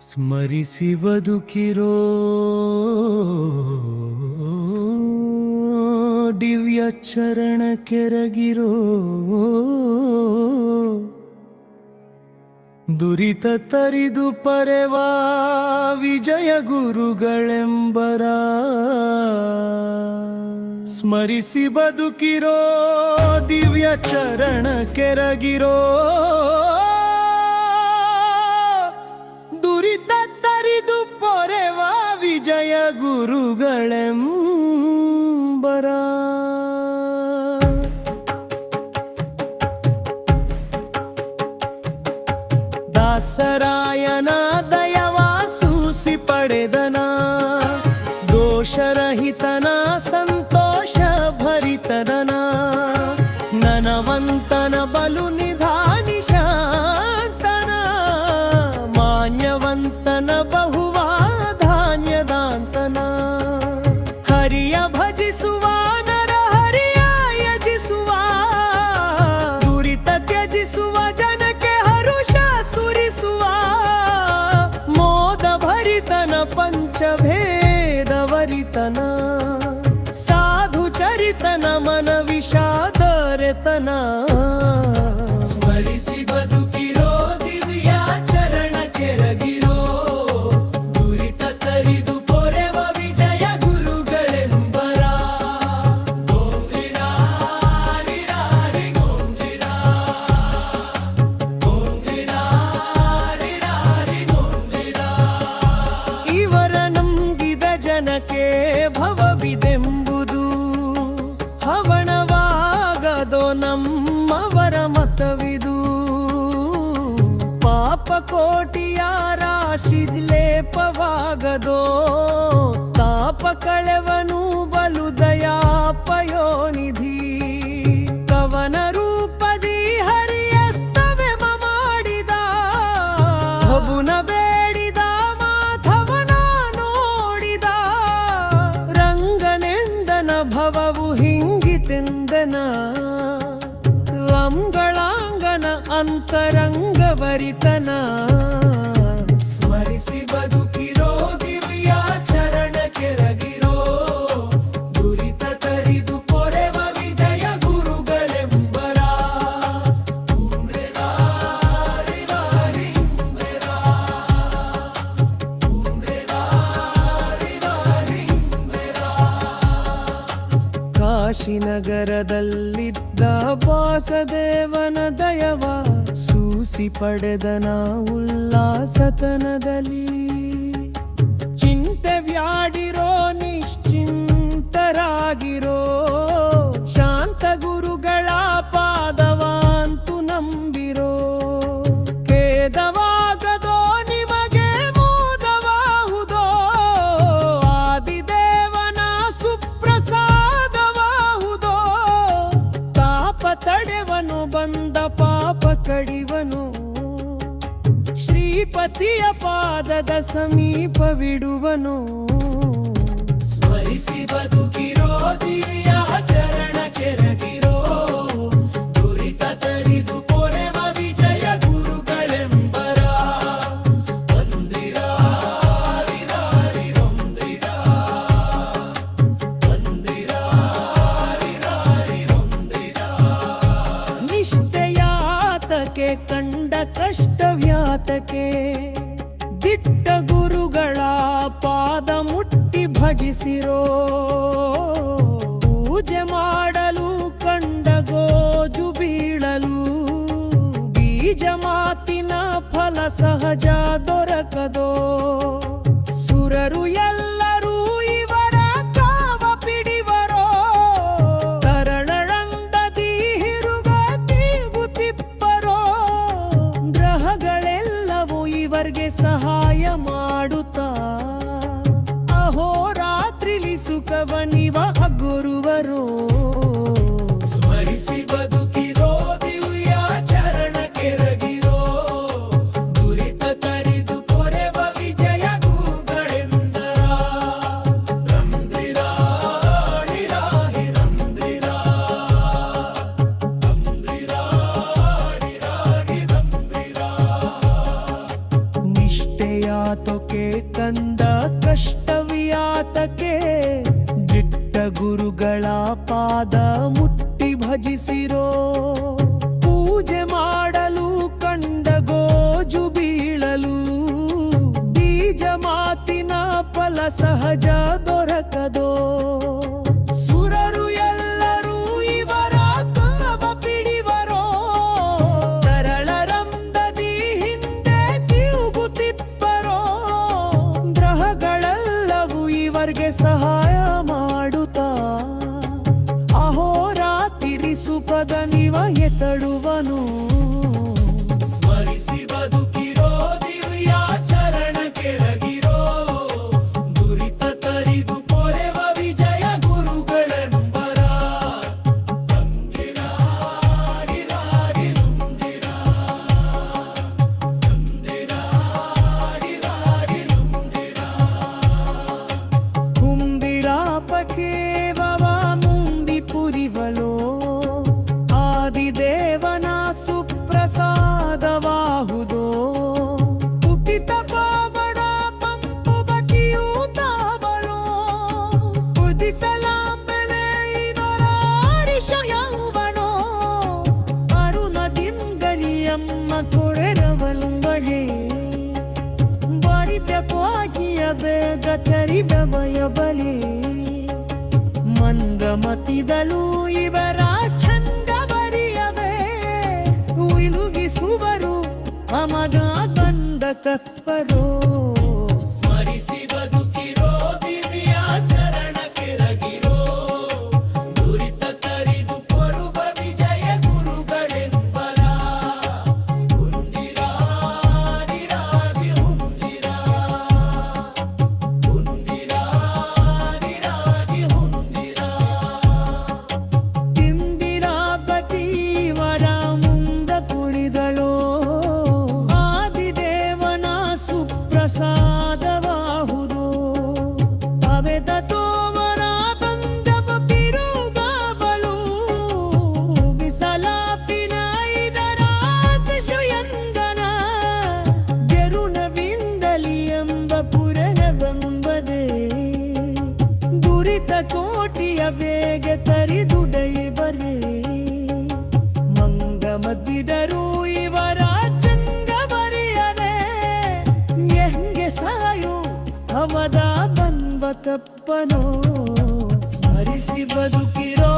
ಸ್ಮರಿಸಿ ಬದುಕಿರೋ ದಿವ್ಯ ಚರಣ ಕೆರಗಿರೋ ದುರಿತ ತರಿದು ಪರೆವಾ ವಿಜಯ ಗುರುಗಳೆಂಬರ ಸ್ಮರಿಸಿ ಬದುಕಿರೋ ದಿವ್ಯ ಚರಣ ಕೆರಗಿರೋ ದುರಿತ ತರಿದು ಪೊರೆವಾ ವಿಜಯ ಗುರುಗಳೆಂಬರ ದಾಸರಾಯನ ದಯವಾ ಸೂಸಿ ಪಡೆದನ ದೋಷರಹಿತನ ಸಂತೋಷ ಭರಿತದನ ನನವಂತನ ಬಲು ನಿಧಾನಿ ಶಾಂತನ ಮಾನ್ಯವಂತನ ಬಹುವಾ ಧಾನ್ಯದಾಂತನ ಹರಿಯ ಭಜಿಸುವ ನರ ಹರಿಯ ಯಜಿಸುವ ದುರಿತ ತ್ಯಜಿಸುವ ಜನಕ್ಕೆ ಹರುಷ ಸುರಿಸುವ ಮೋದ ಭರಿತನ ಪಂಚಭೇದವರಿತನ ಸಾಧು ಚರಿತನ ಮನ ವಿಷಾದರೆತನ ಸ್ಮರಿಸಿ ಬದುಕಿರೋ ದಿವ್ಯ ಚರಣ ಕೆರಗಿರೋ ದುರಿತ ತರಿದು ಪೊರೆವ ವಿಜಯ ಗುರುಗಳೆಂಬರ ಗೋಂದಿರಾ ರಿರಾರಿ ಗೋಂದಿರಾ ಗೋಂದಿರಾ ರಿರಾರಿ ಗೋಂದಿರಾ ಇವರ ನಂಬಿದ ಜನಕ್ಕೆ ಭವವಿದೆಂಬುದು ಹವಣವಾಗದೋ ನಮ್ಮವರ ಮತವಿದು ಪಾಪ ಕೋಟಿಯ ರಾಶಿ ಲೇಪವಾಗದೋ ತಾಪ ಕಳೆವನು ಬಲು ದಯಾಪಯೋನಿಧಿ ಕವನ ರೂಪದಿ ಹರಿಯಸ್ತವೆ ಮಾಡಿದ ಭವುನ ಬೇಡಿದ ಮಾಧವನ ನೋಡಿದ ರಂಗನೆಂದನ ಭವವು ಹಿಂಗಿತೆಂದನ ಅಂಗಳಾಂಗನ ಅಂತರಂಗವರಿತನ ಸ್ಮರಿಸಿ ಬದುಕಿರೋ ದಿವ್ಯ ಚರಣ ಕೆರಗಿರೋ ದುರಿತ ತರಿದು ಪೊರೆವ ವಿಜಯ ಗುರುಗಳೆಂಬರ ಉಮ್ರೆರಾ ರಿರಾರಿ ಉಮ್ರೆರಾ ಉಮ್ರೆರಾ ರಿರಾರಿ ಉಮ್ರೆರಾ ಕಾಶಿನಗರದಲ್ಲಿದ್ದ ವಾಸದೇವನ ದಯವ ಸೂಸಿ ಪಡೆದನ ಉಲ್ಲಾಸತನದಲ್ಲಿ ಚಿಂತೆ ವ್ಯಾಡಿರೋ ನಿಶ್ಚಿಂತರಾಗಿರೋ ಶಾಂತ ಗುರುಗಳ ಪಾದವಾಂತು ನಂಬಿರೋ ಖೇದವಾಗದೋ ನಿಮಗೆ ಮೋದವಾಹುದೋ ಆದಿದೇವನ ಸುಪ್ರಸಾದವಾಹುದೋ ತಾಪ ತಡೆವನು ಬಂದ ಪಾಪ ಕಡಿವನು ಶ್ರೀಪತಿಯ ಪಾದದ ಸಮೀಪವಿಡುವನು ಸ್ಮರಿಸಿ ಬದುಕಿರೋ ದಿವ್ಯ ಚರಣ ಕೆರಗಿರೋ ದುರಿತ ತರಿದು ಪೊರೆವ ವಿಜಯ ಗುರುಗಳೆಂಬರ ವಂದಿರಾ ರಿರಾರಿ ವಂದಿರಾ ವಂದಿರಾ ರಿರಾರಿ ವಂದಿರಾ ನಿಷ್ಠೆಯಾತಕೆ ಕಂಡ ಕಷ್ಟವ್ಯಾತಕೆ ದಿಟ್ಟ ಗುರುಗಳ ಪಾದ ಮುಟ್ಟಿ ಭಜಿಸಿರೋ ಪೂಜೆ ಮಾಡಲು ಕಂಡ ಗೋಜು ಬೀಳಲು ಬೀಜ ಮಾತಿನ ಫಲ ಸಹಜ ದೊರಕದೋ ಸುರರು ಎಲ್ಲರೂ ಇವರ ಕಾವ ಪಿಡಿವರೋ ತರಳಂದದಿ ಹಿರುಗ ತೀವು ತಿಪ್ಪರೋ ಗ್ರಹಗಳೆಲ್ಲವೂ ಇವರಿಗೆ ಸಹಾಯ ಮಾಡುತ್ತಾ ಅಹೋರಾತ್ರಿಲಿ ಸುಖವನಿವ ಗುರುವರು ಸ್ಮರಿಸಿ ಬದುಕಿರೋ ದಿವ್ಯ ಚರಣ ಕೆರಗಿರೋ ದುರಿತ ತರಿದು ಪೊರೆವ ವಿಜಯ ಗುರುಗಳೆಂದರ ರಂದಿರಾ ರಿರಾರಿ ರಂದಿರಾ ರಂದಿರಾ ರಿರಾರಿ ರಂದಿರಾ ನಿಷ್ಠೆಯ ಮಾತೊಕೆ ಕಂದ ಕಷ್ಟವಿಯಾತಕೆ ದಿಟ್ಟ ಗುರುಗಳ ಪಾದ ಮುಟ್ಟಿ ಭಜಿಸಿರೋ ಪೂಜೆ ಮಾಡಲು ಕಂಡ ಗೋಜು ಬೀಳಲು ಬೀಜ ಮಾತಿನ ಫಲ ಸಹಜ ದೊರಕದೋ ಸುರರು ಎಲ್ಲರೂ ಇವರ ಕಾವ ಪಿಡಿವರೋ ತರಳರಂದದಿ ಹಿಂದೆ ತಿರುಗುತ್ತಿಪ್ಪರೋ ಗ್ರಹಗಳೆಲ್ಲವೂ ಇವರಿಗೆ ಸಹಾಯ ಮಾಡುತ್ತಾ ಅಹೋರಾತ್ರಿ ಸುಖದ ನಿವ ಎತ್ತಡುವನು ಸ್ಮರಿಸಿ ಬದುಕಿರೋ ದಿವ್ಯ ಚರಣ ಕೆರಗಿರೋ ದುರಿತ ತರಿದು ಪೊರೆವ ವಿಜಯ ಗುರುಗಳೆಂಬರ ಕುಂದಿರಾಪಕೇವವ ಮುಂದಿ ಪುರಿವಲೋ ಆದಿದೇವನ ಸುಪ್ರಸಾದವಾಹುದೋ ಉದಿತ ಪಾವನ ಪಂಪು ಬಕಿಯೂ ತಾವಲೋ ಉದಿಸಲಾಂಬನೆ ಇವರ ಹರಿಷಯೌವನೋ ಅರುಣದಿಂಗಲಿಯಮ್ಮ ಕೊರೆರವಲುಂಬಳೆ ಬಾರಿಪ್ಯಪಾಗಿಯ ಬೇಗ ತರಿಬೆವಯ ಬಲೆ ಮಂಗಮತಿದಲು ಇವರ ಛಂದ ಬರಿಯದೆ ಉಯಿಲುಗಿಸುವರು ಅಮಗ ಬಂದ ಕಪ್ಪರೋ ಸ್ಮರಿಸಿ ಬದುಕಿರೋ ದಿವ್ಯ ಚರಣ ಕೆರಗಿರೋ ದುರಿತ ತರಿದು ಪೊರುವ ವಿಜಯ ಗುರುಗಳೆಂಬರ ಹುಂಡಿರಾಗಿ ಹುಂಡಿರಾ ಹುಂಡಿರಾಗಿ ಹುಂಡಿರಾ ತಿಂದಿರಾ ಬತೀವರ ಮುಂದ ಕುಳಿದಳೋ ಆದಿದೇವನ ಸುಪ್ರಸಾದವಾಹುದು ತವೆದ ತೋವರ ಬಂದವ ಬಿರುಗಾಬಲು ಬಿಸಲಾಪಿನ ಇದರ ಅತಿಶಯಂಗನ ಗೆರುಣವಿಂದಲಿ ಎಂಬ ಪುರನವೆಂಬದೆ ದುರಿತ ಕೋಟಿಯ ಬೇಗ ತರಿದುಡೈ ಬರೆ ಮಂಗಮದ್ದಿದರು ಇವರ ಚಂಗ ಬರೆಯದೆ ಹೆಂಗೆ ಸಾಯು ಅವದ ಬಂದ ತಪ್ಪನೋ ಸ್ಮರಿಸಿ ಬದುಕಿರೋ